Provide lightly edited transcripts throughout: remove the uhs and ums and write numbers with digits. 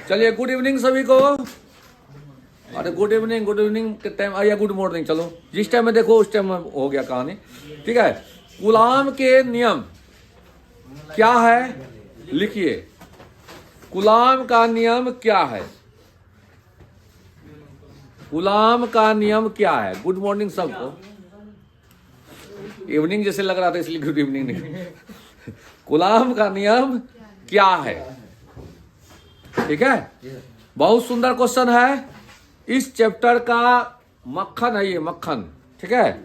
चलिए good evening सभी को। अरे गुड इवनिंग के टाइम आया, गुड मॉर्निंग। चलो जिस टाइम में देखो उस टाइम में हो गया कहानी। ठीक है, कूलाम के नियम क्या है लिखिए। कूलाम का नियम क्या है? कूलाम का नियम क्या है? गुड मॉर्निंग सबको। इवनिंग जैसे लग रहा था इसलिए गुड इवनिंग नहीं। कूलाम का नियम क्या है? ठीक है, बहुत सुंदर क्वेश्चन है। इस चैप्टर का मक्खन है ये, मक्खन। ठीक है,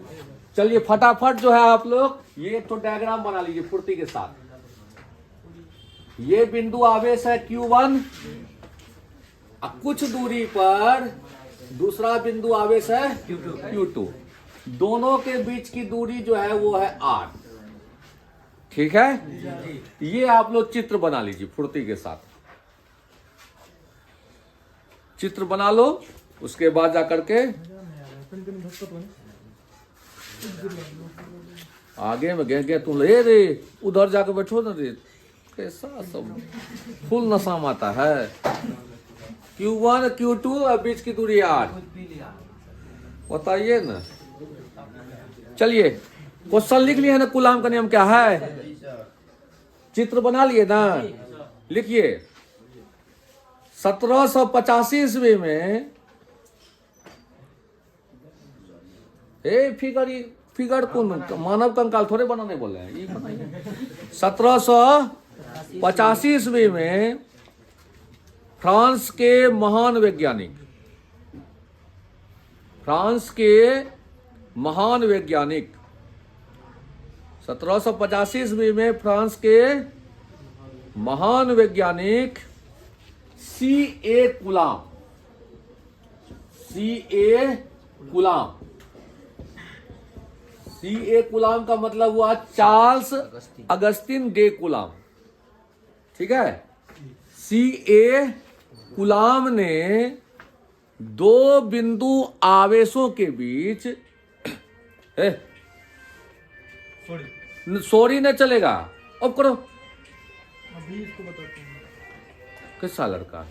चलिए फटाफट जो है आप लोग ये तो डायग्राम बना लीजिए फुर्ती के साथ। ये बिंदु आवेश है Q1, कुछ दूरी पर दूसरा बिंदु आवेश है Q2। दोनों के बीच की दूरी जो है वो है R। ठीक है, ये आप लोग चित्र बना लीजिए फुर्ती के साथ। चित्र बना लो, उसके बाद जाकर के आगे में गए तुम ले रे, उधर जाकर बैठो ना रे। कैसा सब फुल नशा आता है। Q1 Q2 और बीच की दूरी R। बताइए ना। चलिए क्वेश्चन लिख लिए ना, कूलाम का नियम क्या है? चित्र बना लिए ना, लिखिए। 1785 ईस्वी में फिगर कौन मानव कंकाल थोड़े बनाने बोले हैं, ये बनाइए। 1785 ईस्वी में फ्रांस के महान वैज्ञानिक 1785 ईस्वी में फ्रांस के महान वैज्ञानिक C.A. कूलाम का मतलब हुआ चार्ल्स अगस्तिन डे कूलाम। ठीक है, C.A. कूलाम ने दो बिंदु आवेशों के बीच सॉरी न चलेगा, अब करो। किसा लड़का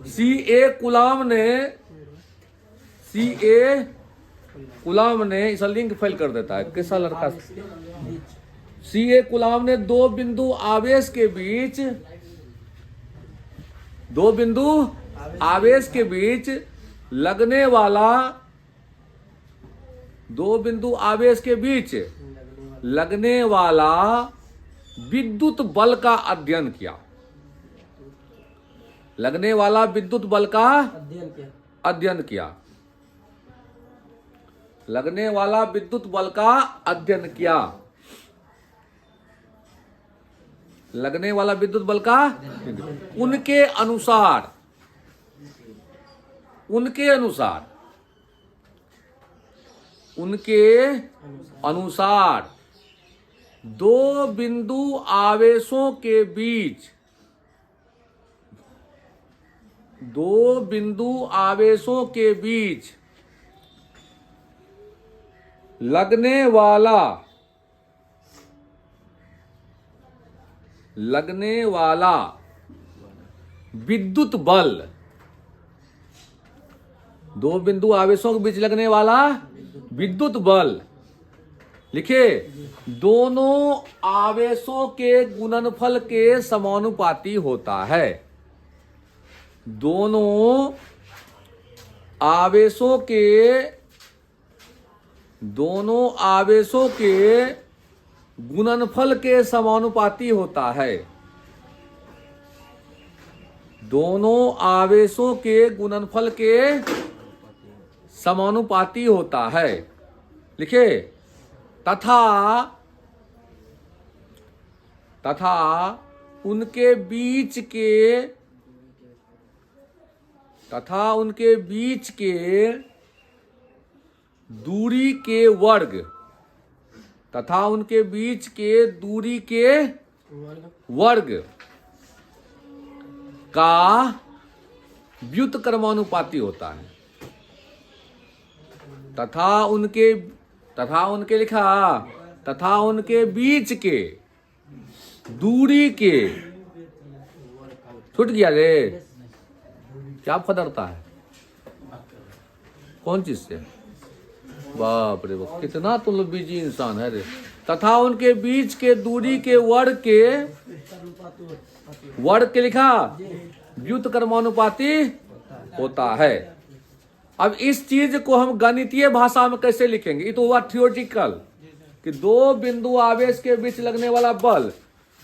C.A. कूलाम ने इस लिंक फेल कर देता है। किसा लड़का C.A. कूलाम ने दो बिंदु आवेश के बीच लगने वाला विद्युत बल का अध्ययन किया। लगने वाला विद्युत बल का अध्ययन किया। लगने वाला विद्युत बल का अध्ययन किया। लगने वाला विद्युत बल का उनके अनुसार दो बिंदु आवेशों के बीच लगने वाला विद्युत बल, दो बिंदु आवेशों के बीच लगने वाला विद्युत बल, लिखिए, दोनों आवेशों के गुणनफल के समानुपाती होता है। दोनों आवेशों के गुणनफल के समानुपाती होता है। दोनों आवेशों के गुणनफल के समानुपाती होता है। लिखिए, तथा उनके बीच के दूरी के वर्ग का व्युत्क्रमानुपाती होता है। तथा उनके बीच के दूरी के छूट गया रे, क्या फदरता है, कौन चीज से? बाप रे बाप, कितना तुम लोग बिजी इंसान है रे। तथा उनके बीच के दूरी के वर्ग के लिखा व्युत्क्रमानुपाती होता है। अब इस चीज को हम गणितीय भाषा में कैसे लिखेंगे? ये तो हुआ थियोरेटिकल कि दो बिंदु आवेश के बीच लगने वाला बल,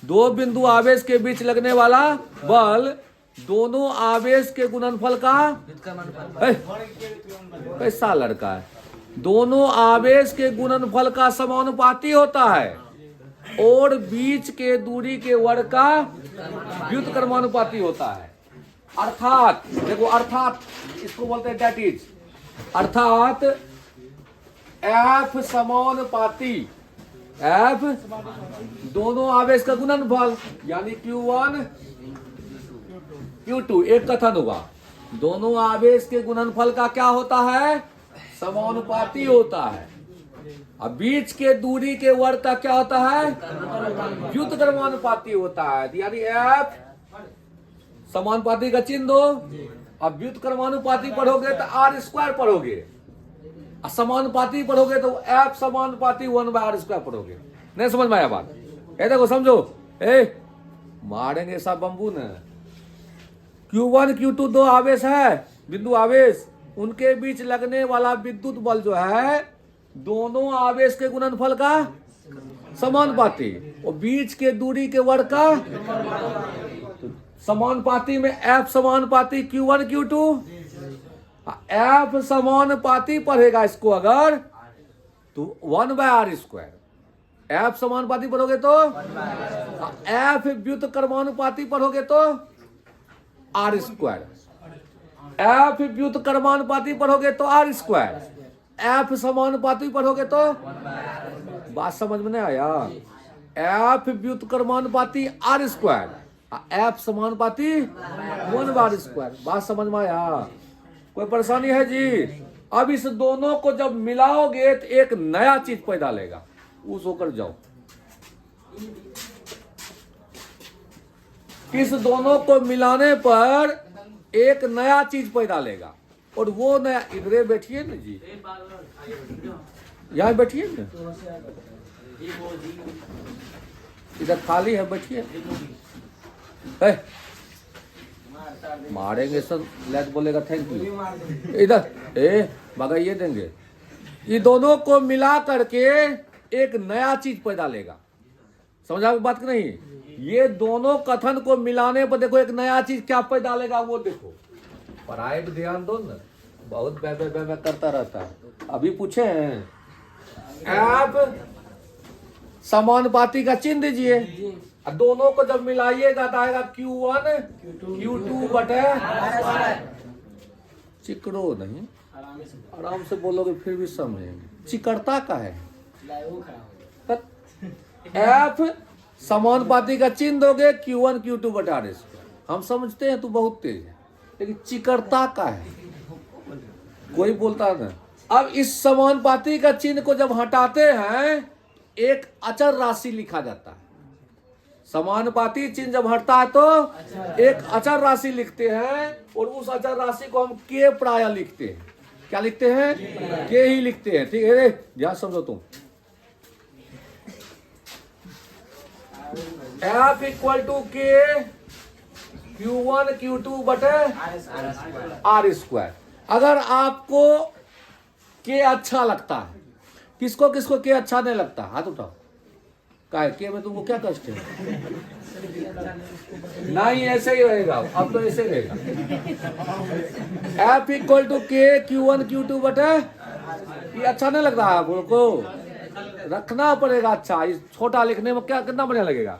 दो बिंदु आवेश के बीच लगने वाला बल दोनों आवेश के गुणनफल का कैसा लड़का है, दोनों आवेश के गुणनफल का समानुपाती होता है और बीच के दूरी के वर्ग का व्युत्क्रमानुपाती होता है। अर्थात देखो, अर्थात इसको बोलते हैं दैट इज, अर्थात एफ समानुपाती, एफ दोनों आवेश का गुणनफल यानी Q1 Q2, एक कथन हुआ, दोनों आवेश के गुणनफल का क्या होता है? समानुपाती होता है। अब बीच के दूरी के वर्ग का क्या होता है? व्युत्क्रमानुपाती होता है। यानी एफ समानुपाती का चिन्ह दो, अब व्युत्क्रमानुपाती पढ़ोगे तो आर स्क्वायर पढ़ोगे, समानुपाती पढ़ोगे तो एफ समानुपाती 1/r² पढ़ोगे। नहीं समझ में आया बात? देखो समझो, मारेंगे सब बम्बू ने। Q1 Q2 दो आवेश है, बिंदु आवेश, उनके बीच लगने वाला विद्युत बल जो है दोनों आवेश के गुणनफल का समानुपाती और बीच के दूरी के वर्ग का समानुपाती में F समानुपाती Q1 Q2, F समानुपाती पढ़ेगा इसको अगर तो 1/r², F समानुपाती पढ़ोगे तो F व्युत्क्रमानुपाती पढ़ोगे तो r², F व्युत्क्रमानुपाती पढ़ोगे तो r², F समानुपाती पढ़ोगे तो, बात समझ में नहीं आया? F व्युत्क्रमानुपाती r², F समानुपाती 1/r², बात समझ में आया? कोई परेशानी है जी? अब इस दोनों को जब मिलाओगे तो एक नया चीज पैदा लेगा, उस होकर जाओ। इस दोनों को मिलाने पर एक नया चीज पैदा लेगा और वो नया, इधर बैठिए ना जी, यहाँ बैठिए ना, इधर खाली है, बैठिए। मारेंगे सर, लेट बोलेगा थैंक यू, इधर भगाइए देंगे। ये दोनों को मिला करके एक नया चीज पैदा लेगा, समझा बात की नहीं? ये दोनों कथन को मिलाने पर देखो एक नया चीज क्या पैदा लेगा, वो देखो। पढ़ाई पे ध्यान दो ना, बहुत बे करता रहता है। अभी पूछे हैं आप समानुपाती का चिन्ह दीजिए, दोनों को जब मिलाइएगा तो आएगा Q1 Q2 बटे, चिकड़ो नहीं, आराम से बोलोगे फिर भी समझेंगे। चिकड़ता का है, F समानुपाती का चिन्ह दोगे Q1 Q2 बटे r²। हम समझते हैं तू बहुत तेज है, लेकिन चिकड़ता का है, कोई बोलता ना। अब इस समानुपाती का चिन्ह को जब हटाते हैं एक अचर राशि लिखा जाता है। समानुपाती चिन्ह जब हटता है तो एक अचर राशि लिखते हैं और उस अचर राशि को हम के प्राय लिखते हैं। क्या लिखते हैं? के ही लिखते हैं, ठीक है? ध्यान समझो तुम। F = K Q1 Q2 बटे r²। अगर आपको के अच्छा लगता है, किसको किसको के अच्छा नहीं लगता? हाथ उठाओ। क्या है के में तुमको क्या कष्ट है? नहीं, ऐसे ही रहेगा, अब तो ऐसे ही रहेगा। F = K Q1 Q2 बटे, ये अच्छा नहीं लगता है आपको? रखना पड़ेगा अच्छा, इस छोटा लिखने में क्या कितना बढ़िया लगेगा।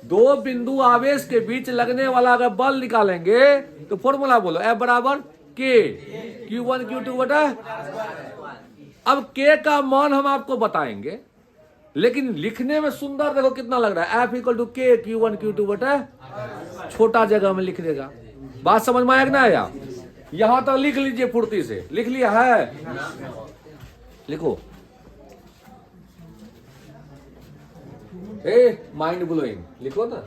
दो बिंदु आवेश के बीच लगने वाला अगर बल निकालेंगे तो फॉर्मूला बोलो, F = K Q1 Q2 बटे। अब K का मान हम आपको बताएंगे, लेकिन लिखने में सुंदर देखो कितना लग रहा है। F = K Q1 Q2 बटे, छोटा जगह में लिख देगा। बात समझ में आया कि ना आया? यहां तक लिख लीजिए, फुर्ती से लिख लिया है, लिखो। माइंड ब्लोइंग लिखो ना।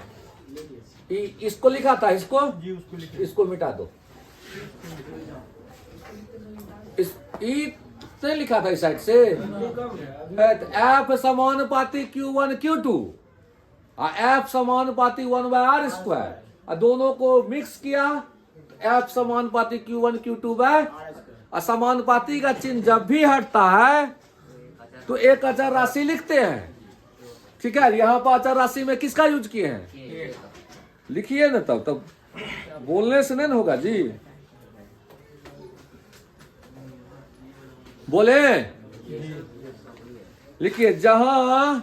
इसको लिखा था, इसको जी उसको लिखे। इसको मिटा दो। इस नहीं लिखा था इस साइड से। एफ समानुपाती Q1 Q2 एफ समानुपाती 1/r², और दोनों को मिक्स किया एफ समानुपाती Q1 Q2 बाय, असमानुपाती का चिन्ह जब भी हटता है तो एक अचर राशि लिखते हैं। ठीक है, यहाँ पर अचर राशि में किसका यूज किए हैं? लिखिए ना, तब बोलने से नहीं होगा जी, बोले लिखिए। जहां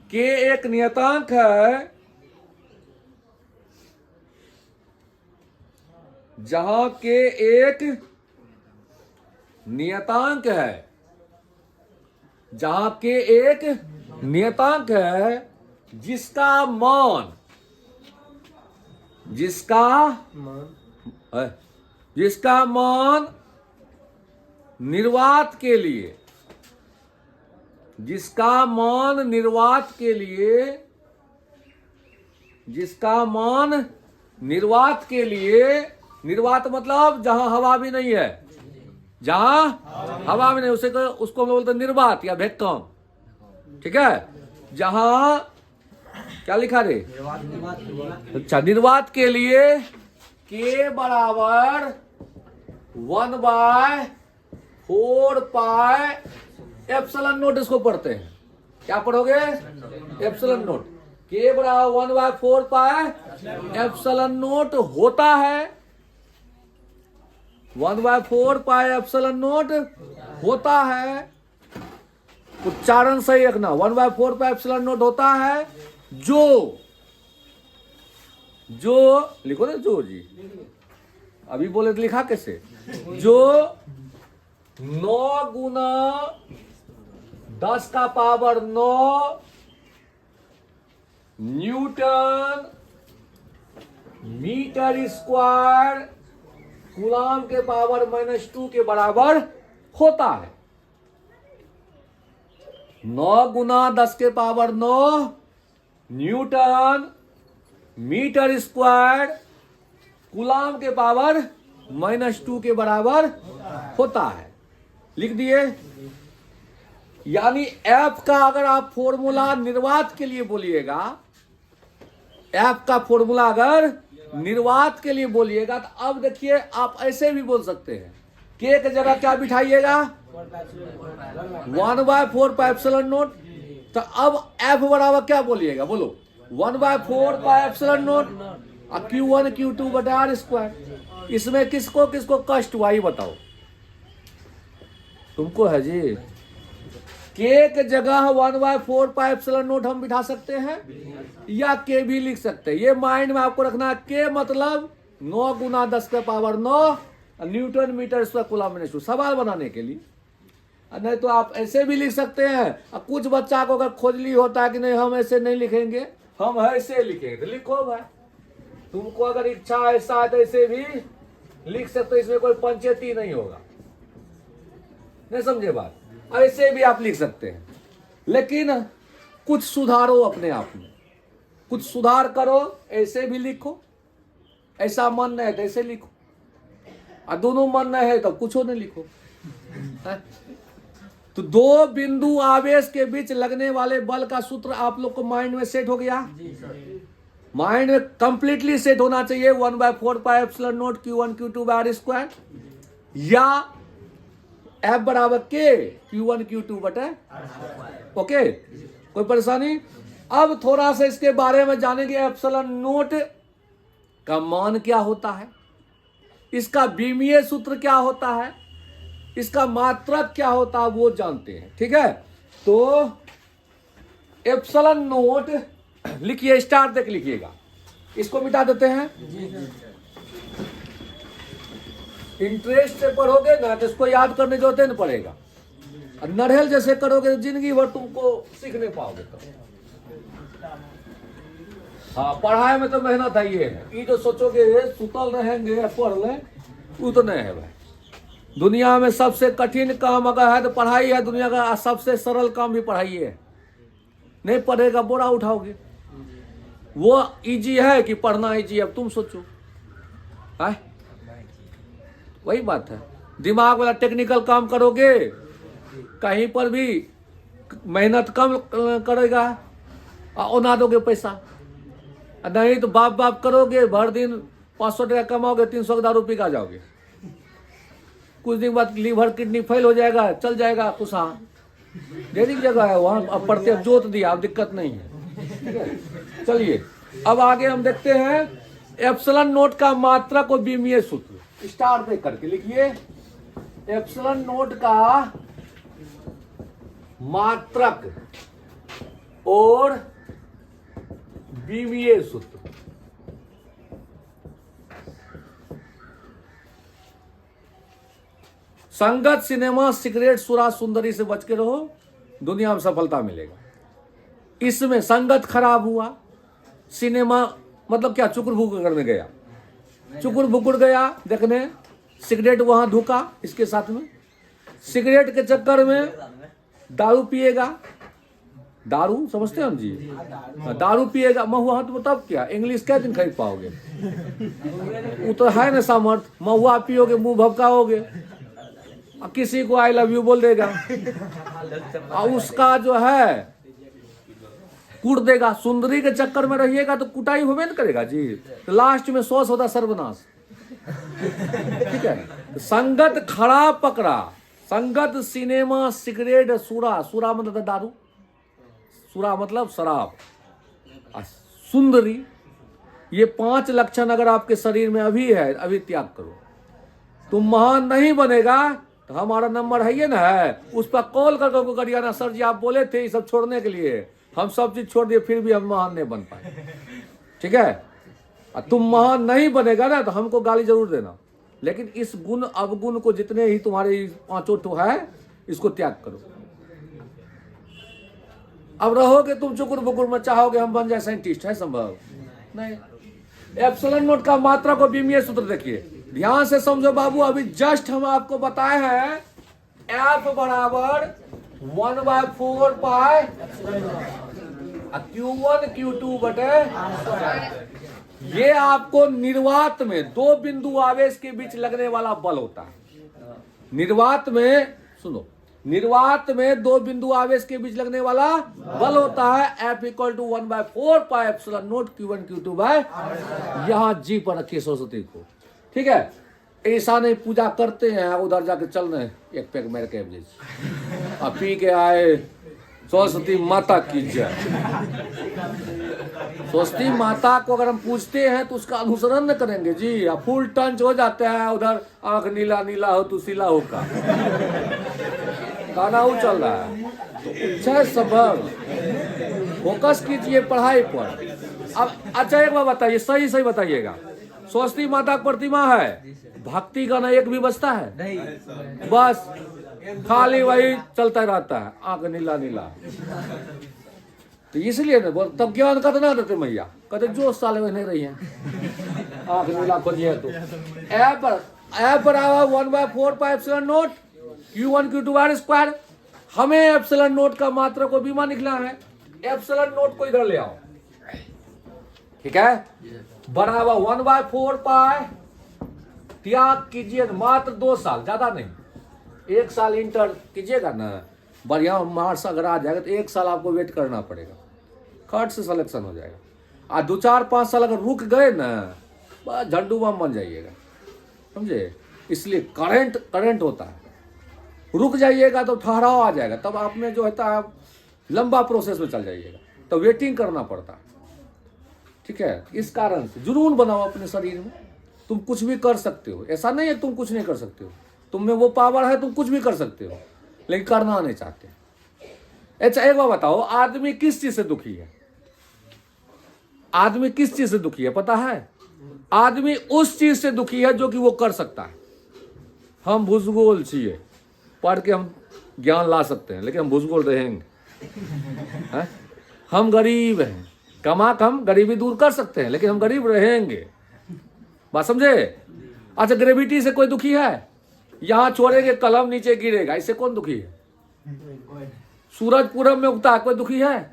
के एक नियतांक है, जहां के एक नियतांक है, जहां के एक नियतांक है जिसका मान निर्वात के लिए, जिसका मान निर्वात के लिए, जिसका मान निर्वात के लिए, निर्वात मतलब जहां हवा भी नहीं है, जहां हवा भी नहीं, उसको हम बोलते हैं निर्वात या वैक्यूम। ठीक है, जहां क्या लिखा रे? अच्छा, निर्वात के लिए K बराबर 1/4πε0 इसको पढ़ते हैं। क्या पढ़ोगे? Epsilon note. K बराबर 1/4πε0 होता है, 1/4πε0 होता है। उच्चारण सही रखना, 1/4πε0 होता है जो लिखो ना, जो जी अभी बोले तो लिखा कैसे? जो 9 गुना 10 का power 9 newton meter square coulomb के पावर -2 के बराबर होता है। 9 गुना 10 के power 9 newton meter square coulomb के पावर -2 के बराबर होता है। लिख दिए। यानी F का अगर आप फॉर्मूला निर्वात के लिए बोलिएगा, F का फॉर्मूला अगर निर्वात के लिए बोलिएगा, तो अब देखिए आप ऐसे भी बोल सकते हैं। K की जगह क्या बिठाइएगा? 1/4πε0। तो अब F बराबर क्या बोलिएगा? बोलो 1/4πε0 और Q1 Q2 बटा r²। इसमें किसको किसको कष्ट हुआ बताओ? तुमको है जी। K के जगह 1/4πε0 हम बिठा सकते हैं या K भी लिख सकते हैं। ये माइंड में आपको रखना है। K मतलब 9 गुना 10 के power 9 newton meter square coulomb -2, सवाल बनाने के लिए। नहीं तो आप ऐसे भी लिख सकते हैं। कुछ बच्चा को अगर खोजली होता है कि नहीं हम ऐसे नहीं लिखेंगे, हम ऐसे लिखेंगे, तो लिखो भाई। तुमको अगर इच्छा ऐसा है तो ऐसे भी लिख सकते हो, इसमें कोई पंचायती नहीं होगा। नहीं समझे बात? ऐसे भी आप लिख सकते हैं, लेकिन कुछ सुधारो अपने आप में, कुछ सुधार करो। ऐसे भी लिखो, ऐसा मन नहीं है तो ऐसे लिखो, और दोनों मन नहीं है तो कुछ नहीं लिखो। तो दो बिंदु आवेश के बीच लगने वाले बल का सूत्र आप लोग को माइंड में सेट हो गया? माइंड में कंप्लीटली सेट होना चाहिए। 1/4πε0 Q1 Q2 r², या F बराबर K Q1 Q2 बटे। ओके, कोई परेशानी? अब थोड़ा सा इसके बारे में जानेंगे। ε0 का मान क्या होता है, इसका बीमीय सूत्र क्या होता है, इसका मात्रक क्या होता है, वो जानते हैं। ठीक है, तो ε0 लिखिए, स्टार तक लिखिएगा। इसको मिटा देते हैं। इंटरेस्ट से पढ़ोगे ना तो इसको याद करने की जरूरत नहीं पड़ेगा। नरहेल जैसे करोगे तो जिंदगी भर तुमको सीख नहीं पाओगे। तो हाँ, पढ़ाई में तो मेहनत है। ये जो सोचोगे सुतल रहेंगे पढ़ ले, वो तो नहीं है भाई। दुनिया में सबसे कठिन काम अगर है तो पढ़ाई है। दुनिया का सबसे सरल काम भी पढ़ाई है। नहीं पढ़ेगा बोरा उठाओगे। वो इजी है कि पढ़ना इजी है? अब तुम सोचो। है वही बात है, दिमाग वाला टेक्निकल काम करोगे कहीं पर भी मेहनत कम करेगा और ना दोगे पैसा, नहीं तो बाप बाप करोगे, भर दिन 500 टका कमाओगे, 300 का दारू पी का जाओगे, कुछ दिन बाद लीवर किडनी फेल हो जाएगा, चल जाएगा कुछ। हाँ डेरी जगह है वहाँ, अब पढ़ते अब जोत दिया, अब दिक्कत नहीं है। चलिए अब आगे हम देखते हैं एप्सिलॉन नोट का मात्रक और विमीय सूत्र। स्टार दे करके लिखिए, एप्सिलॉन नोट का मात्रक और विमीय सूत्र। संगत, सिनेमा, सिगरेट, सुरा, सुंदरी से बच के रहो, दुनिया में सफलता मिलेगा। इसमें संगत खराब हुआ, सिनेमा मतलब क्या, चुकुर भुकुर करने गया, चुकुर भुकुर गया देखने, सिगरेट वहां धुका इसके साथ में, सिगरेट के चक्कर में दारू पिएगा, दारू समझते हैं हम जी, दारू पिएगा, महुआ तो तब क्या, इंग्लिश क्या दिन खरीद पाओगे, वो तो है ना सामर्थ, महुआ पियोगे मुंह भपकाओगे, किसी को आई लव यू बोल देगा, और उसका जो है कूट देगा। सुंदरी के चक्कर में रहिएगा तो कुटाई होवे न करेगा जी, तो लास्ट में 100 होता सर्वनाश। ठीक है, संगत खराब पकड़ा, संगत, सिनेमा, सिगरेट, सुरा, सुरा मतलब दारू, सुरा मतलब शराब, सुंदरी, ये 5 लक्षण अगर आपके शरीर में अभी है, अभी त्याग करो। तुम महान नहीं बनेगा तो हमारा नंबर है ये ना, है उस पर कॉल करके करिए ना, सर जी आप बोले थे ये सब छोड़ने के लिए, हम सब चीज छोड़ दिए फिर भी हम महान नहीं बन पाए। ठीक है, तुम महान नहीं बनेगा ना तो हमको गाली जरूर देना, लेकिन इस गुण अवगुण को जितने ही तुम्हारे 5 ठो है इसको त्याग करो। अब रहोगे तुम चुकुर बुकुर में, चाहोगे हम बन जाए साइंटिस्ट, है संभव नहीं। एप्सिलॉन नोट का मात्रा को विमीय सूत्र देखिए, ध्यान से समझो बाबू, अभी जस्ट हम आपको बताए हैं एफ बराबर 1/4 पाई Q1 Q2 बटे, ये आपको निर्वात में 2 बिंदु आवेश के बीच लगने वाला बल होता है। निर्वात में सुनो, निर्वात में 2 बिंदु आवेश के बीच लगने वाला बल होता है F = 1/4 pi epsilon naught Q1 Q2 by, यहाँ जी पर रखिए सरस्वती को। ठीक है, ऐसा नहीं पूजा करते हैं उधर जाके चल रहे एक पैक मेरे कैब जैसे, अब पी के आए सरस्वती माता की जय। सरस्वती माता को अगर हम पूछते हैं तो उसका अनुसरण न करेंगे जी, अब फुल टंच हो जाते हैं उधर, आंख नीला नीला हो तू सिला हो का गाना वो चल रहा है, तो अच्छा सबब फोकस कीजिए पढ़ाई पर। अब अच्छा एक बात बताइए, सही सही बताइएगा, सरस्वती माता की प्रतिमा है, भक्ति गाना एक भी बजता है नहीं, बस खाली वही चलता रहता है, आंख नीला नीला। तो इसलिए ना बोल, तब ज्ञान कितना देते मैया, कहते जो साल में नहीं रही है, आंख नीला खोजिए तो F बराबर 1/4 pi epsilon naught Q1 Q2 bar square. हमें एप्सिलॉन नोट का मात्रा को बीमा निकला है, एप्सिलॉन नोट को इधर ले आओ, ठीक है, बराबर 1/4 पाई, त्याग कीजिए मात्र 2 साल, ज्यादा नहीं, 1 साल इंटर कीजिएगा ना, बढ़िया मार्क्स अगर आ जाएगा तो 1 साल आपको वेट करना पड़ेगा, खट से सिलेक्शन हो जाएगा। 2, 4, 5 साल अगर रुक गए ना, बस झंडू बम बन जाइएगा, समझे। इसलिए करंट होता है, रुक जाइएगा तो ठहराव आ जाएगा, तब आप में जो होता है लंबा प्रोसेस में चल जाइएगा, तो वेटिंग करना पड़ता है। ठीक है, इस कारण से जुनून बनाओ अपने शरीर में, तुम कुछ भी कर सकते हो, ऐसा नहीं है तुम कुछ नहीं कर सकते हो, तुम में वो पावर है, तुम कुछ भी कर सकते हो, लेकिन करना नहीं चाहते। अच्छा एक बात बताओ, आदमी किस चीज से दुखी है? आदमी किस चीज से दुखी है पता है? आदमी उस चीज से दुखी है जो कि वो कर सकता है। हम भूगोल चाहिए, पढ़ के हम ज्ञान ला सकते हैं, लेकिन हम भूगोल रहेंगे है? हम गरीब हैं, कमा के हम गरीबी दूर कर सकते हैं, लेकिन हम गरीब रहेंगे, बात समझे। अच्छा ग्रेविटी से कोई दुखी है? यहां छोड़ेंगे कलम नीचे गिरेगा, इससे कौन दुखी है? सूरज पूरब में उगता है, कोई दुखी है?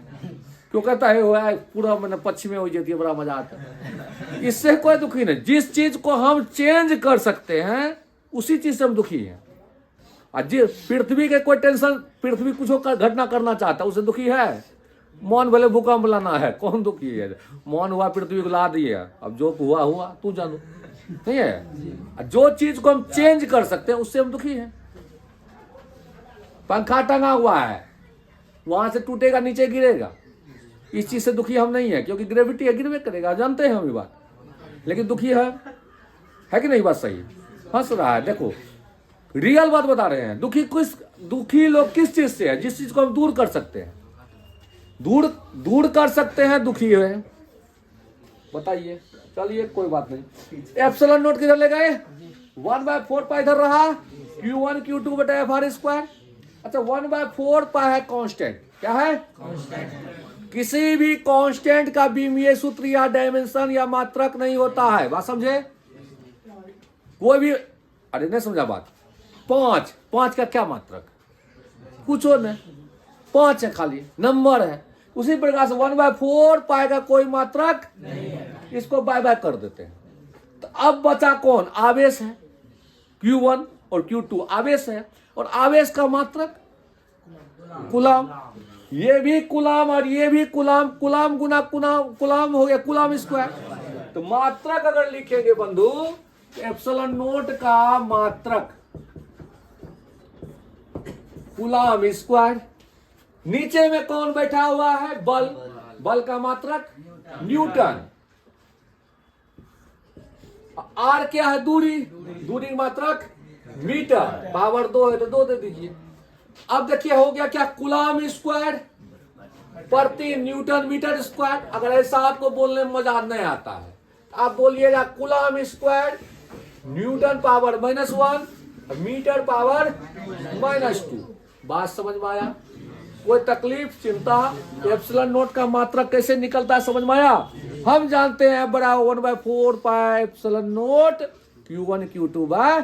क्यों कहता है वो है पूरा मैंने पश्चिमी हो जाती है, बड़ा मजा आता है। इससे कोई दुखी नहीं। जिस चीज को हम चेंज कर सकते हैं उसी चीज से हम दुखी हैं। और जिस पृथ्वी के कोई टेंशन, पृथ्वी कुछ घटना करना चाहता है उसे दुखी है। मौन भले भूकंप लाना है, कौन दुखी है? मौन हुआ पृथ्वी को ला दिए, अब जो हुआ हुआ तू जानो, नहीं है। जो चीज को हम चेंज कर सकते हैं उससे हम दुखी हैं। पंखा टंगा हुआ है, वहां से टूटेगा नीचे गिरेगा, इस चीज से दुखी हम नहीं है, क्योंकि ग्रेविटी है, गिरवे करेगा, जानते हैं हम ये बात। लेकिन दुखी है कि नहीं? बात सही, हंस रहा है। देखो रियल बात बता रहे हैं। दुखी लोग किस चीज से है? जिस चीज को हम दूर कर सकते हैं, दूर कर सकते हैं, दुखी है। बताइए, चलिए कोई बात नहीं। एप्सिलॉन नोट किधर ले गए? 1/4 पाई इधर रहा, Q1 Q2 बटा FR²। अच्छा 1/4 पाई है कांस्टेंट। क्या है? कांस्टेंट। किसी भी कांस्टेंट का बीमीय सूत्र या डायमेंशन या मात्रक नहीं होता है। बात समझे? कोई भी, अरे नहीं समझा बात। 5 का क्या मात्रक? कुछ और नहीं, 5 है, खाली नंबर है। उसी प्रकार से 1/4 पाई का कोई मात्रक नहीं है। इसको बाय कर देते हैं। तो अब बचा कौन? आवेश है। Q1 और Q2 आवेश है, और आवेश का मात्रक कुलाम। ये भी कुलाम और ये भी कुलाम, कुलाम गुना कुलाम हो गया, कुलाम स्क्वायर। तो मात्रक अगर लिखेंगे बंधु तो एप्सिलॉन नोट का मात्रक कुलाम स्क्वायर। नीचे में कौन बैठा हुआ है? बल का मात्रक न्यूटन। आर क्या है? दूरी मात्रक मीटर। पावर 2 है तो 2 दे दीजिए। अब देखिए हो गया क्या? कुलाम स्क्वायर प्रति न्यूटन मीटर स्क्वायर। अगर ऐसा आपको बोलने में मजा नहीं आता है, आप बोलिएगा coulomb square newton power -1 meter power -2। बात समझ में आया? कोई तकलीफ, चिंता? एप्सिलॉन नोट का मात्रक कैसे निकलता है समझ में आया? हम जानते हैं बड़ा 1/4 pi epsilon naught Q1 Q2 by.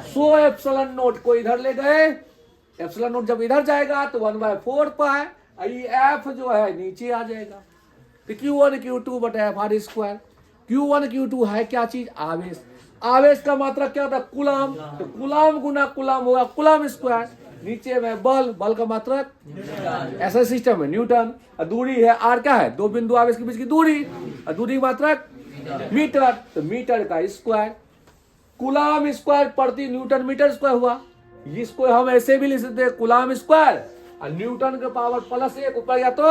So epsilon naught को इधर ले गए। एप्सिलॉन नोट जब इधर जाएगा तो 1/4 पाई, ये एफ जो है नीचे आ जाएगा। तो Q1 Q2 बटा FR²। Q1 Q2 है क्या चीज? आवेश। आवेश का मात्रक क्या होता है? कुलाम। तो कुलाम गुना कुलाम होगा कुलाम स्क्वायर। नीचे में बल का मात्रक, ऐसा सिस्टम है न्यूटन। दूरी है आर, क्या है? 2 बिंदु आवेश के बीच की दूरी, और दूरी मात्रक मीटर। तो मीटर का स्क्वायर, कुलाम स्क्वायर प्रति न्यूटन मीटर स्क्वायर हुआ। इसको हम ऐसे भी लिख सकते हैं कुलाम स्क्वायर और न्यूटन का पावर +1 ऊपर गया तो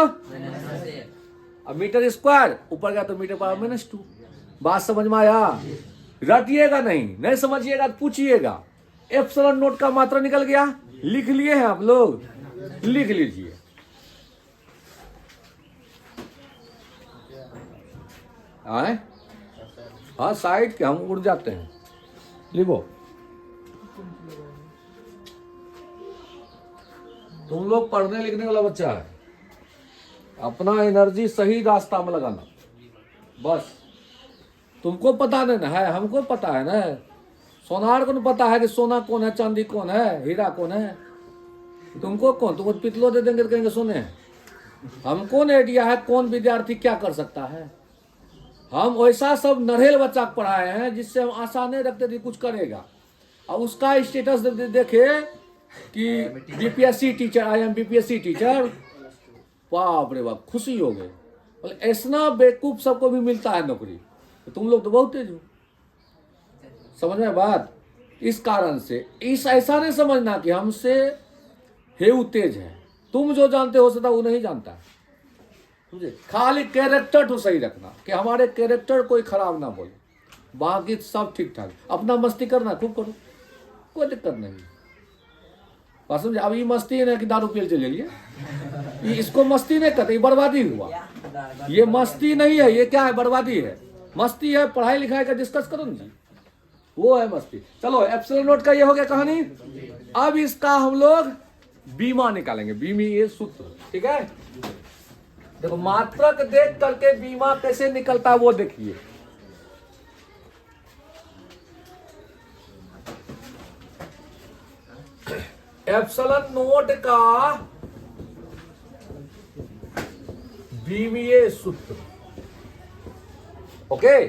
अब मीटर स्क्वायर ऊपर गया तो मीटर पावर -2। बात समझ में आया? रटिएगा नहीं समझिएगा तो पूछिएगा। एप्सिलॉन नोट का मात्रा निकल गया। लिख लिए हैं आप लोग? लिख लीजिए। आए? हाँ साइड के हम उड़ जाते हैं। लिखो। तुम लोग पढ़ने लिखने वाला बच्चा है, अपना एनर्जी सही रास्ता में लगाना। बस तुमको पता नहीं ना है, हमको पता है ना। सोनार को पता है कि सोना कौन है, चांदी कौन है, हीरा कौन है। तुमको कौन? तुमको पितलो दे देंगे तो कहेंगे सोने। हमको ने आइडिया है कौन विद्यार्थी क्या कर सकता है। हम वैसा सब नरहेल बच्चा पढ़ाए हैं जिससे हम आशा नहीं रखते थे कुछ करेगा। और उसका स्टेटस देखे कि BPSC teacher, I am BPSC teacher, बाप रे बाप, खुशी हो गई। ऐसा बेवकूफ सबको भी मिलता है नौकरी, तो तुम लोग तो बहुत तेज हो। समझ में बात? इस कारण से ऐसा नहीं समझना कि हमसे हेउ तेज है। तुम जो जानते हो सदा वो नहीं जानता। समझे? खाली कैरेक्टर तो सही रखना कि हमारे कैरेक्टर कोई खराब ना बोले, बाकी सब ठीक ठाक। अपना मस्ती करना खूब करो, कोई दिक्कत नहीं। बात समझे? अब ये मस्ती है ना कि दारू पील चले लिए, इसको मस्ती नहीं कहते, ये बर्बादी हुआ। ये मस्ती नहीं है, ये क्या है? बर्बादी है। मस्ती है पढ़ाई लिखाई का डिस्कस करो ना, वो है मस्ती। चलो एप्सिलॉन नोट का ये हो गया कहानी। अब इसका हम लोग बीमा निकालेंगे, बीमी ये सूत्र। ठीक है, देखो मात्रक देख करके बीमा कैसे निकलता है वो देखिए। एप्सिलॉन नोट का बीमीय सूत्र। ओके,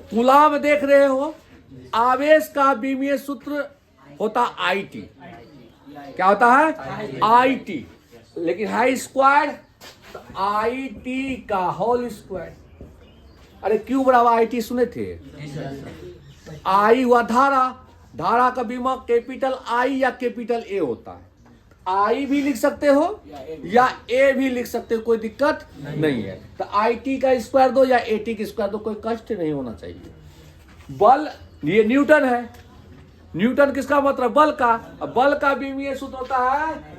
कूलाम देख रहे हो, आवेश का बीमीय सूत्र होता IT। क्या होता है? IT। लेकिन है स्क्वायर, तो IT का होल स्क्वायर। अरे क्यू बराबर IT सुने थे? I हुआ धारा, धारा का बीमा कैपिटल I या कैपिटल A होता है। I भी लिख सकते हो या A भी लिख सकते हो, कोई दिक्कत नहीं है। तो IT का स्क्वायर दो या AT का स्क्वायर दो, कोई कष्ट नहीं होना चाहिए। बल, ये न्यूटन है। न्यूटन किसका मतलब? बल का। अब बल का बीमीय सूत्र होता है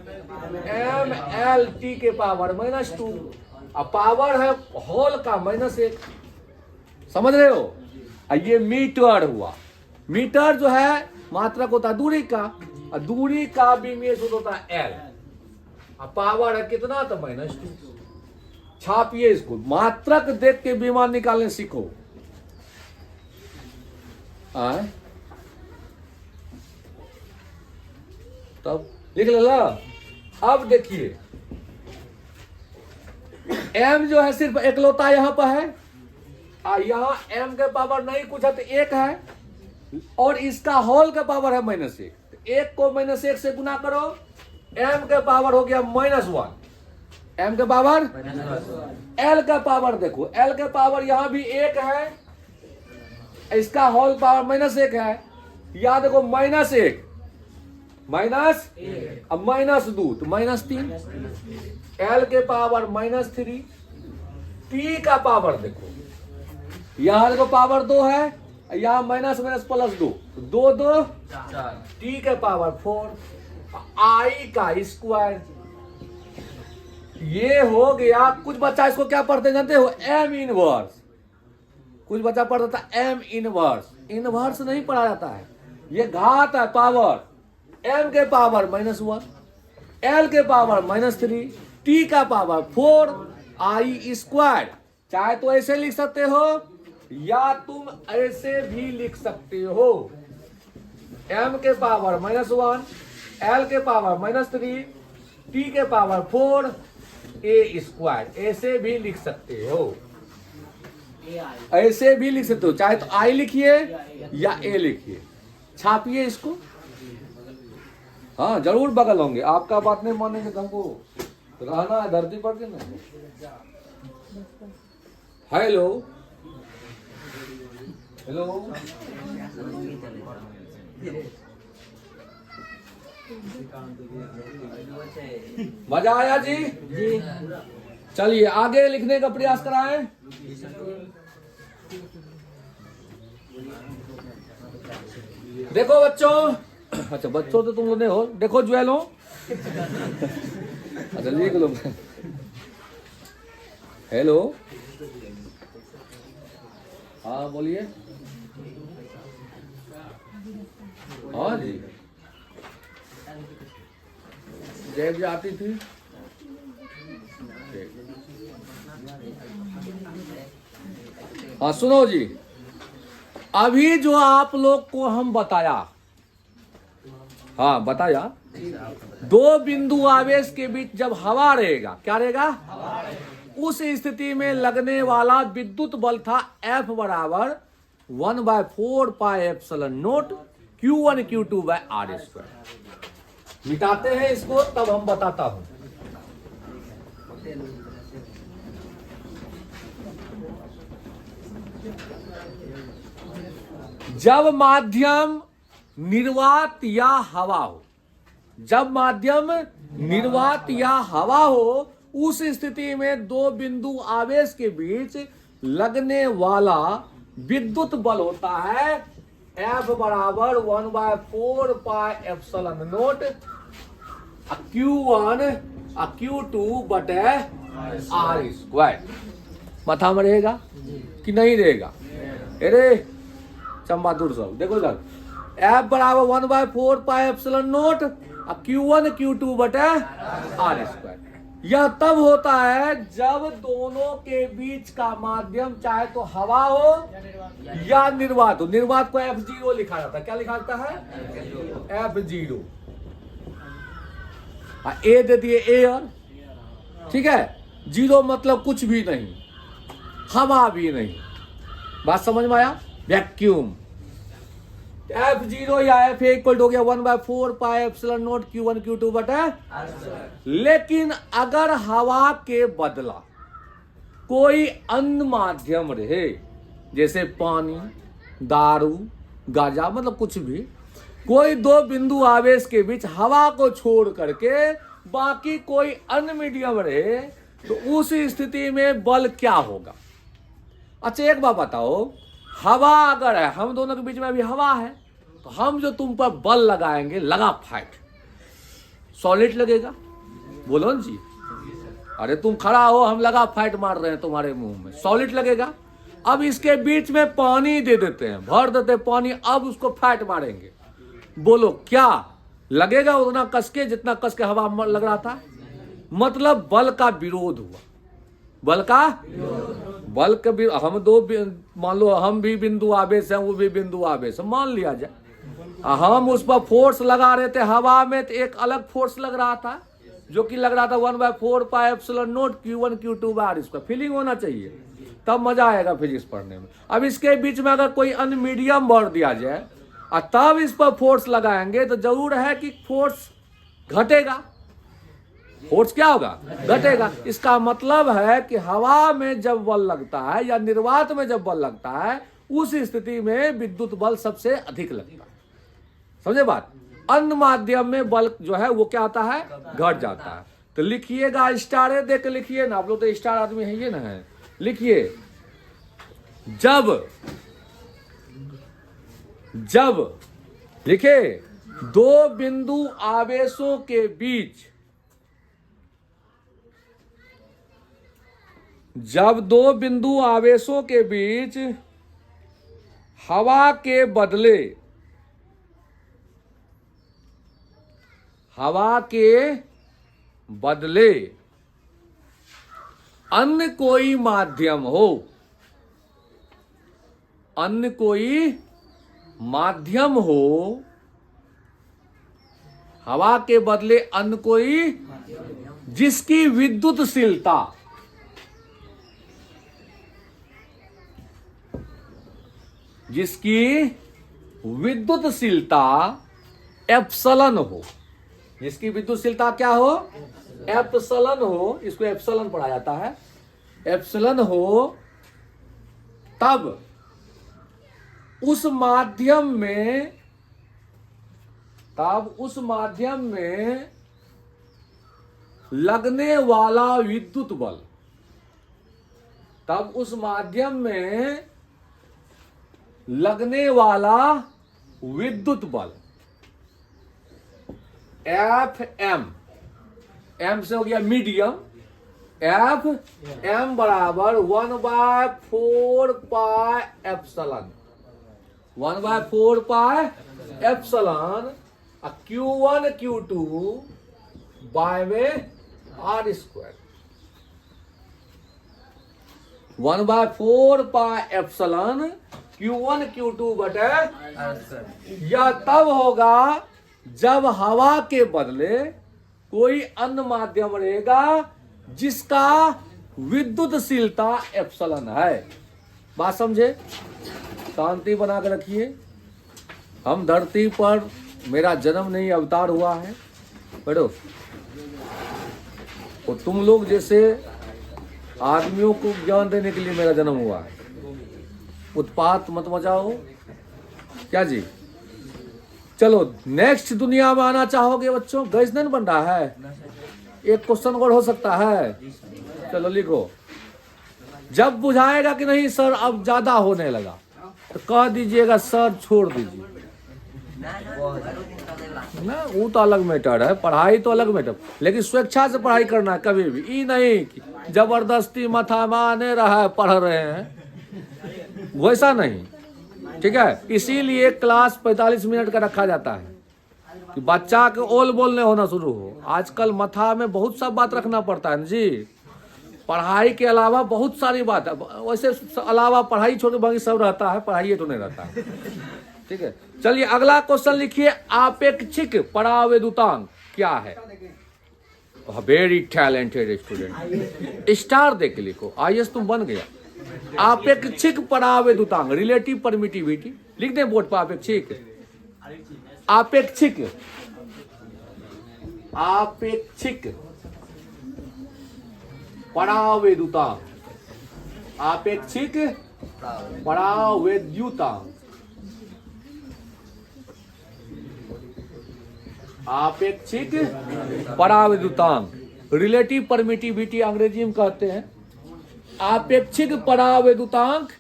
MLT के पावर -2। अब पावर है होल का -1। समझ रहे हो? ये मीटर हुआ। मीटर जो है मात्रक होता है दूरी का, और दूरी का बीमीय सूत्र होता है L। अब पावर है कितना? तो -2। छापिए इसको, मात्रक देख के विमान निकालने सीखो। तब लिख लो। अब देखिए, M जो है सिर्फ एकलौता यहां पर है, यहाँ M के पावर नहीं कुछ है तो 1 है, और इसका होल का पावर है -1। 1 को -1 से गुना करो, M के पावर हो गया -1। M के पावर L का पावर देखो, L के पावर यहां भी 1 है, इसका होल पावर -1 है। यहां देखो -1 अब -2 तो -3। L के पावर -3। T का पावर देखो, यहां देखो पावर 2 है, यहां -+2 तो 2 2 T के पावर 4। I का स्क्वायर। ये हो गया। कुछ बच्चा इसको क्या पढ़ते जानते हो? M inverse. कुछ बच्चा पढ़ता था M इनवर्स। इनवर्स नहीं पढ़ा जाता है, ये घात है पावर। M के पावर -1, L के पावर -3, T का पावर 4, I स्क्वायर। चाहे तो ऐसे लिख सकते हो या तुम ऐसे भी लिख सकते हो। M के पावर -1, L के पावर -3, T के पावर 4, A स्क्वायर। ऐसे भी लिख सकते हो, ऐसे भी लिख सकते हो। चाहे तो I लिखिए या A लिखिए, छापिए इसको। हाँ जरूर बगल होंगे, आपका बात नहीं मानेंगे तो हमको रहना है धरती पर के ना। हेलो हेलो, मजा आया जी? चलिए आगे लिखने का प्रयास कराएं। देखो बच्चों, अच्छा बच्चों तो तुम लोग नहीं हो, देखो ज्वेल हो। अच्छा लिख लो। हेलो, हाँ बोलिए। हाँ जी, जैब जी आती थी। हाँ सुनो जी, अभी जो आप लोग को हम बताया, हाँ बताया, 2 बिंदु आवेश के बीच जब हवा रहेगा, क्या रहेगा? उस स्थिति में लगने वाला विद्युत बल था F बराबर 1/4πε0 Q1 Q2/r²। मिटाते हैं इसको तब हम बताता हूं। जब माध्यम निर्वात या हवा हो, जब माध्यम निर्वात या हवा हो, उस स्थिति में 2 बिंदु आवेश के बीच लगने वाला विद्युत बल होता है F बराबर 1/4πε0 Q1 Q2/r²। माथा में रहेगा कि नहीं रहेगा? अरे चंबादुर साहब देखो इधर, F बराबर 1/4πε0 Q1 Q2/r²। यह तब होता है जब दोनों के बीच का माध्यम चाहे तो हवा हो या निर्वात हो। निर्वात को F0 लिखा जाता है। क्या लिखा जाता है? F0। ए दे दिए एयर, ठीक है। जीरो मतलब कुछ भी नहीं, हवा भी नहीं। बात समझ में आया? वैक्यूम। F0 या F इक्वल हो गया 1/4 pi epsilon not Q1 Q2 बटा। लेकिन अगर हवा के बदला कोई अन्य माध्यम रहे, जैसे पानी, दारू, गांजा, मतलब कुछ भी, कोई दो बिंदु आवेश के बीच हवा को छोड़ करके बाकी कोई अन्य मीडियम रहे, तो उस स्थिति में बल क्या होगा? अच्छा एक बात बताओ, हवा अगर है, हम दोनों के बीच में अभी हवा है, तो हम जो तुम पर बल लगाएंगे, लगा फाइट, सॉलिड लगेगा? बोलो ना जी। अरे तुम खड़ा हो, हम लगा फाइट मार रहे हैं तुम्हारे मुंह में, सॉलिड लगेगा। अब इसके बीच में पानी दे देते हैं, भर देते हैं पानी, अब उसको फाइट मारेंगे, बोलो क्या लगेगा? उतना कसके जितना कसके हवा लग रहा था। मतलब बल का विरोध हुआ, बल का बल के हम दो, मान लो हम भी बिंदु आवेश हैं, वो भी बिंदु आवेश है, मान लिया जाए। हम उस पर फोर्स लगा रहे थे हवा में, तो एक अलग फोर्स लग रहा था, जो कि लग रहा था 1/4 pi epsilon not Q1 Q2 बार। इसका फीलिंग होना चाहिए, तब मजा आएगा फिजिक्स पढ़ने में। अब इसके बीच में अगर कोई अन्य मीडियम भर दिया जाए और तब इस पर फोर्स लगाएंगे, तो जरूर है कि फोर्स घटेगा। फोर्स क्या होगा? घटेगा। इसका मतलब है कि हवा में जब बल लगता है या निर्वात में जब बल लगता है, उस स्थिति में विद्युत बल सबसे अधिक लगता है। समझे बात? अन्य माध्यम में बल जो है वो क्या आता है? घट जाता है। तो लिखिएगा, स्टार देख के लिखिए ना, आप लोग तो स्टार आदमी है ये ना है। लिखिए, जब लिखे दो बिंदु आवेशों के बीच, जब दो बिंदु आवेशों के बीच हवा के बदले अन्य कोई माध्यम हो, अन्य कोई माध्यम हो, हवा के बदले अन्य कोई, जिसकी विद्युतशीलता एप्सिलॉन हो, जिसकी विद्युतशीलता क्या हो? एप्सिलॉन हो। इसको एप्सिलॉन पढ़ा जाता है, एप्सिलॉन हो, तब उस माध्यम में लगने वाला विद्युत बल, तब उस माध्यम में लगने वाला विद्युत बल Fm, m से हो गया मीडियम, Fm बराबर 1/4 pi epsilon, 1/4 pi epsilon Q1 Q2 by में R square, 1/4 pi epsilon Q1 Q2 बटे। यह तब होगा जब हवा के बदले कोई अन्य माध्यम रहेगा जिसका विद्युतशीलता एप्सिलॉन है। बात समझे? शांति बना के रखिए। हम धरती पर, मेरा जन्म नहीं अवतार हुआ है, पढ़ो। तो तुम लोग जैसे आदमियों को ज्ञान देने के लिए मेरा जन्म हुआ है। उत्पात मत मचाओ, क्या जी? चलो नेक्स्ट दुनिया में आना चाहोगे बच्चों? गैस नहीं बन रहा है? एक क्वेश्चन और हो सकता है, चलो लिखो। जब बुझाएगा कि नहीं सर अब ज्यादा होने लगा, तो कह दीजिएगा सर छोड़ दीजिए ना, वो तो अलग मैटर है, पढ़ाई तो अलग मैटर, लेकिन स्वेच्छा से पढ़ाई करना है कभी भी। ये नहीं कि जबरदस्ती माथा माने रहा है पढ़ रहे हैं, वैसा नहीं, ठीक है। इसीलिए क्लास 45 मिनट का रखा जाता है कि बच्चा के ओल बोल नहीं होना शुरू हो। आजकल माथा में बहुत सब बात रखना पड़ता है जी, पढ़ाई के अलावा बहुत सारी बात है। वैसे अलावा पढ़ाई छोड़ के बाकी सब रहता है, पढ़ाई तो नहीं रहता है, ठीक है। चलिए अगला क्वेश्चन लिखिए, आपेक्षिक परावैद्युतांक क्या है? Very talented student. स्टार दे के लिखो, आईएएस तुम बन गया। आपेक्षिक परावेदुतांग, रिलेटिव परमिटिविटी लिख दे बोर्ड पर। आपेक्षिक, आपेक्षिक, आपेक्षिक परावेदुतांग, आपेक्षिक परावेद्युतांग, आपेक्षिक परावेदुतांग, रिलेटिव परमिटिविटी अंग्रेजी में कहते हैं। आपेक्षिक परावेदुतांक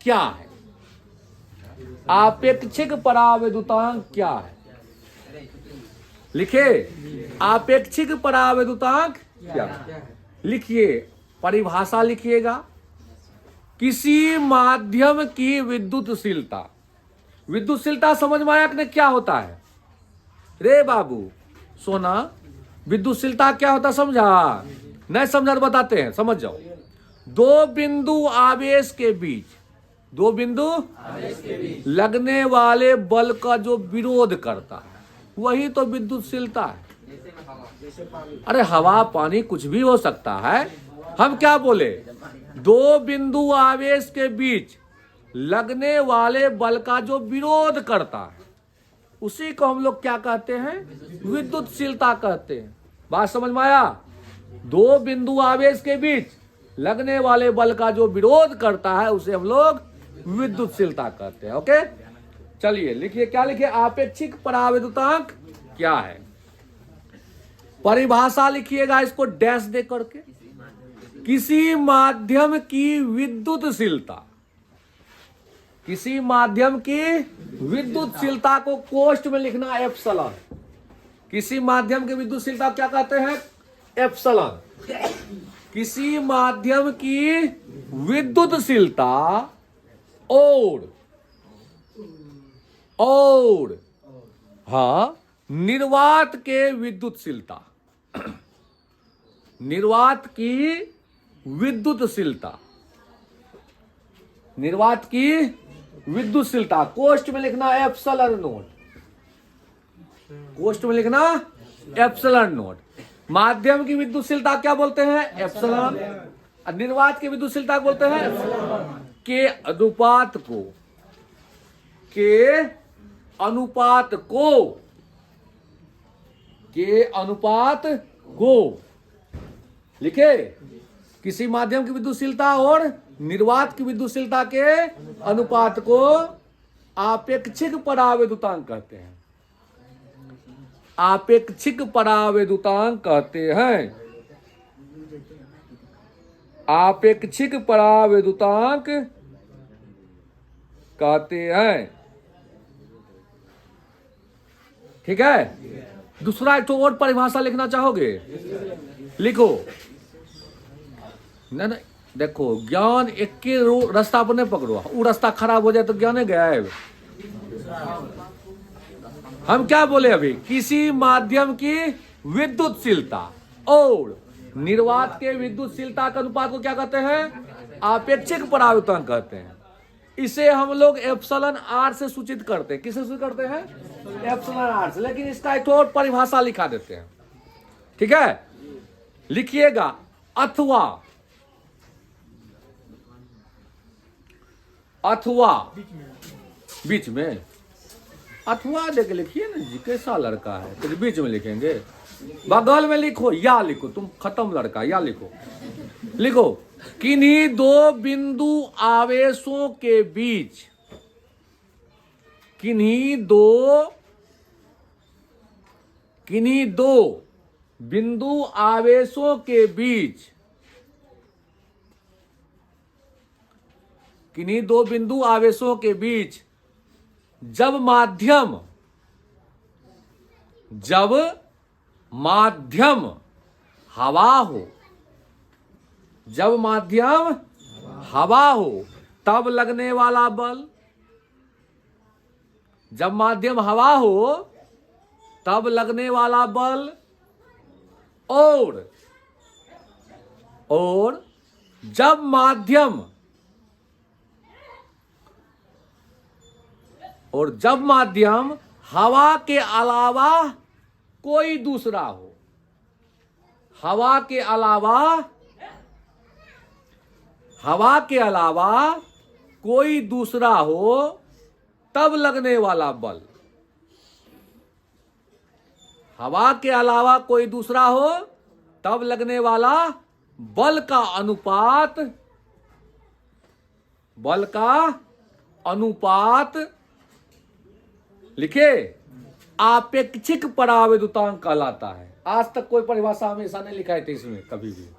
क्या है? आपेक्षिक परावेदुतांक क्या है? लिखे, आपेक्षिक परावेदुतांक क्या है? लिखिए, परिभाषा लिखिएगा। किसी माध्यम की विद्युतशीलता। विद्युतशीलता समझ में आया कि नहीं क्या होता है? रे बाबू सोना, विद्युतशीलता क्या होता समझा? नहीं समझा तो बताते हैं, समझ जाओ। दो बिंदु आवेश के बीच, दो बिंदु लगने वाले बल का जो विरोध करता है वही तो विद्युतशीलता है। अरे हवा पानी कुछ भी हो सकता है। हम क्या बोले? दो बिंदु आवेश के बीच लगने वाले बल का जो विरोध करता है उसी को हम लोग क्या कहते हैं? विद्युतशीलता कहते हैं। बात समझ में आया? दो बिंदु आवेश के बीच लगने वाले बल का जो विरोध करता है उसे हम लोग विद्युतशीलता कहते हैं। ओके, चलिए लिखिए, क्या लिखिए? आपेक्षिक परावेदुतांक क्या है? परिभाषा लिखिएगा इसको डैश दे करके। किसी माध्यम की विद्युतशीलता, किसी माध्यम की विद्युतशीलता को कोष्ठ में लिखना एप्सिलॉन। किसी माध्यम की विद्युतशीलता क्या कहते हैं? एप्सिलॉन। किसी माध्यम की विद्युतशीलता और हाँ, निर्वात के विद्युतशीलता, निर्वात की विद्युतशीलता, निर्वात की विद्युतशीलता कोष्ठ में लिखना एप्सिलॉन नोट, कोष्ठ में लिखना एप्सिलॉन नोट। माध्यम की विद्युतशीलता क्या बोलते हैं? एप्सिलॉन। निर्वात की विद्युतशीलता बोलते हैं के अनुपात को, के अनुपात को, के अनुपात को। लिखे, किसी माध्यम की विद्युतशीलता और निर्वात की विद्युतशीलता के अनुपात को आपेक्षिक परावेदुतांक कहते हैं। आपेक्षिक परावेदुतांक कहते हैं। आपेक्षिक परावेदुतांक कहते हैं। ठीक है, दूसरा एक और परिभाषा लिखना चाहोगे? लिखो। नहीं, देखो, ज्ञान एक के रास्ता पर नहीं पकड़ो, वो रास्ता खराब हो जाए तो ज्ञान गया है। हम क्या बोले अभी? किसी माध्यम की विद्युतशीलता और निर्वात के विद्युतशीलता का अनुपात को क्या कहते हैं? आपेक्षिक परावेदुतांक कहते हैं। इसे हम लोग एप्सिलॉन आर से सूचित करते हैं। किसे सूचित करते हैं? एप्सिलॉन आर से। लेकिन इसका एक और परिभाषा लिखा देते हैं। ठीक है, लिखिएगा। अथवा, अथवा बीच में, अथवा देख लिखिए ना जी, कैसा लड़का है, फिर बीच में लिखेंगे। बगल में लिखो, या लिखो, तुम खत्म लड़का, या लिखो। लिखो, किन्हीं दो बिंदु आवेशों के बीच, किन्हीं दो बिंदु आवेशों के बीच, किन्हीं दो बिंदु आवेशों के बीच जब माध्यम हवा हो, जब माध्यम हवा हो तब लगने वाला बल, जब माध्यम हवा हो तब लगने वाला बल और जब माध्यम हवा के अलावा कोई दूसरा हो, हवा के अलावा कोई दूसरा हो तब लगने वाला बल, हवा के अलावा कोई दूसरा हो तब लगने वाला बल का अनुपात लिखे आपेक्षिक परावैद्युतांक कहलाता है। आज तक कोई परिभाषा हमेशा नहीं लिखाए थे, इसमें कभी भी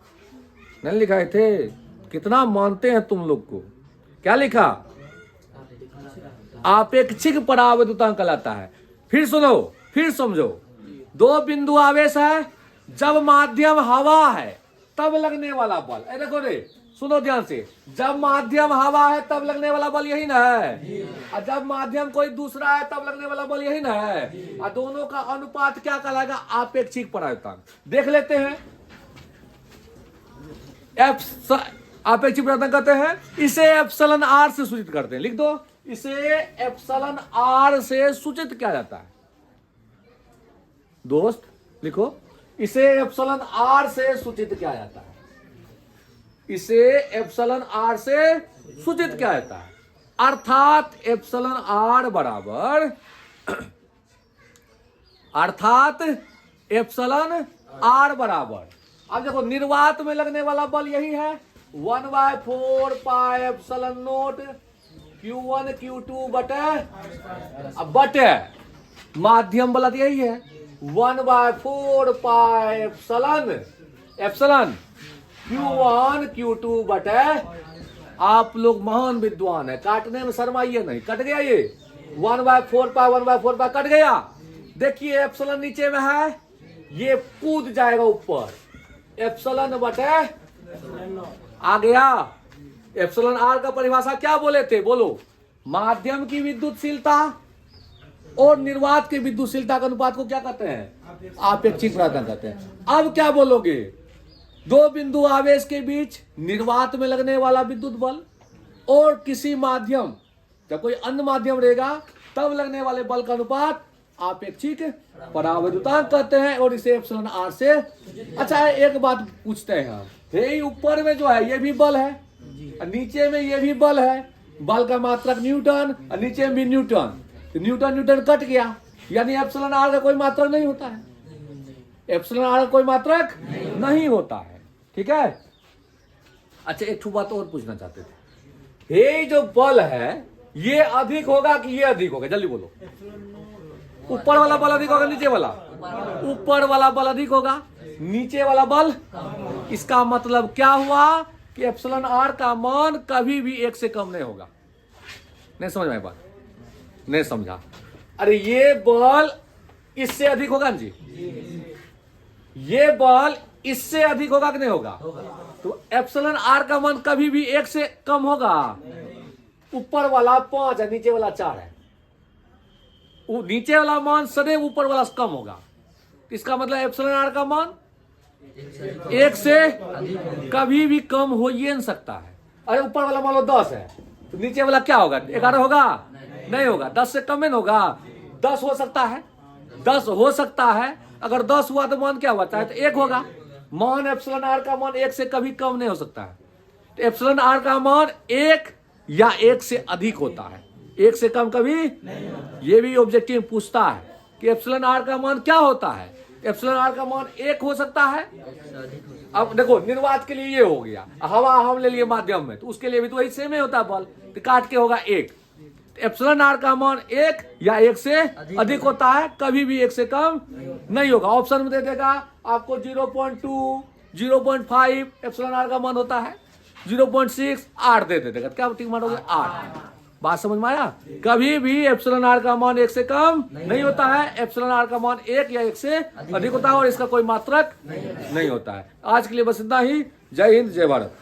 नहीं लिखाए थे। कितना मानते हैं तुम लोग को? क्या लिखा? आपेक्षिक परावैद्युतांक कहलाता है। फिर सुनो, फिर समझो। दो बिंदु आवेश है, जब माध्यम हवा है तब लगने वाला बल, ए देखो रे, सुनो ध्यान से, जब माध्यम हवा है तब लगने वाला बल यही ना है, और जब माध्यम कोई दूसरा है तब लगने वाला बल यही ना है, और दोनों का अनुपात क्या कहलाएगा? आपेक्षिक परावैद्युतांक। देख लेते हैं। आपेक्षिक परावैद्युतांक कहते हैं, इसे एप्सिलॉन आर से सूचित करते हैं। लिख दो, इसे एप्सिलॉन आर से सूचित किया जाता है। दोस्त लिखो, इसे एप्सिलॉन आर से सूचित किया जाता है। इसे एप्सिलॉन आर से सूचित किया जाता है। अर्थात एप्सिलॉन आर बराबर, अर्थात एप्सिलॉन आर बराबर, अब देखो निर्वात में लगने वाला बल यही है, 1/4 pi epsilon naught Q1 Q2 बटे माध्यम बल यही है, 1/4 पाई एप्सिलॉन Q1 Q2 बटे, आप लोग महान विद्वान है, काटने में शर्माइए नहीं। कट गया ये 1/4 पाई कट गया। देखिए एप्सिलॉन नीचे में है, ये कूद जाएगा ऊपर, एप्सिलॉन बटे आ गया। एप्सिलॉन आर का परिभाषा क्या बोले थे? बोलो, माध्यम की विद्युतशीलता और निर्वात की विद्युतशीलता के अनुपात को क्या कहते हैं? आपेक्षिक परावैद्युतांक कहते हैं। अब क्या बोलोगे? दो बिंदु आवेश के बीच निर्वात में लगने वाला विद्युत बल और किसी माध्यम, जब कोई अन्य माध्यम रहेगा तब लगने वाले बल का अनुपात आपेक्षिक परावैद्युतांक कहते हैं, और इसे एप्सिलॉन आर से। अच्छा, एक बात पूछते हैं हम, ये ऊपर में जो है ये भी बल है, नीचे में ये भी बल है, बल का मात्रक न्यूटन और नीचे में भी न्यूटन, तो न्यूटन कट गया, यानी एप्सिलॉन आर का कोई मात्रक नहीं होता है। एप्सिलॉन आर का कोई मात्रक नहीं होता है। ठीक है। अच्छा, एक बात और पूछना चाहते थे, ये जो बल है ये अधिक होगा कि ये अधिक होगा? जल्दी बोलो। ऊपर वाला बल अधिक होगा, नीचे वाला? ऊपर वाला बल अधिक होगा, नीचे वाला बल। इसका मतलब क्या हुआ कि एप्सिलॉन आर का मान कभी भी 1 से कम नहीं होगा। नहीं समझ में बात? नहीं समझा? अरे ये बल इससे अधिक होगा जी, ये बल इससे अधिक होगा कि नहीं होगा? तो एप्सिलॉन आर का मान कभी भी 1 से कम होगा। ऊपर वाला 5 है, नीचे वाला 4 है, नीचे वाला मान सदैव ऊपर वाला से कम होगा। इसका मतलब एप्सिलॉन आर का मान 1 से कभी भी कम हो ही नहीं सकता है। अरे ऊपर वाला मान लो 10 है, तो नीचे वाला क्या होगा? 11 होगा? नहीं होगा। 10 से कम नहीं होगा। 10 हो सकता है, 10 हो सकता है। अगर 10 हुआ तो मान क्या होता है? तो 1 होगा। मान एप्सिलॉन आर का मान 1 से कभी कम नहीं हो सकता है। तो एप्सिलॉन आर का मान 1 या 1 से अधिक होता है, 1 से कम कभी नहीं। ये भी ऑब्जेक्टिव पूछता है कि एप्सिलॉन आर का मान क्या होता है? एप्सिलॉन आर का मान 1 हो सकता है। अब देखो निर्वात के लिए ये हो गया, हवा हम ले लिए माध्यम में, तो उसके लिए भी तो वही सेम ही होता है बल, तो काट के होगा 1। एप्सिलॉन आर का मान 1 या 1 से अधिक होता है, कभी भी 1 से कम नहीं होगा। ऑप्शन में दे देगा आपको 0.2, 0.5 एप्सिलॉन आर का मान होता है, 0.6, 8 दे देगा। क्या ठीक मानोगे? 8। बात समझ में आया? कभी भी एप्सिलॉन आर का मान 1 से कम नहीं होता है, एप्सिलॉन आर का मान 1 या 1 से अधिक होता है, और इसका कोई मात्रक नहीं होता है। आज के लिए बस इतना ही। जय हिंद, जय भारत।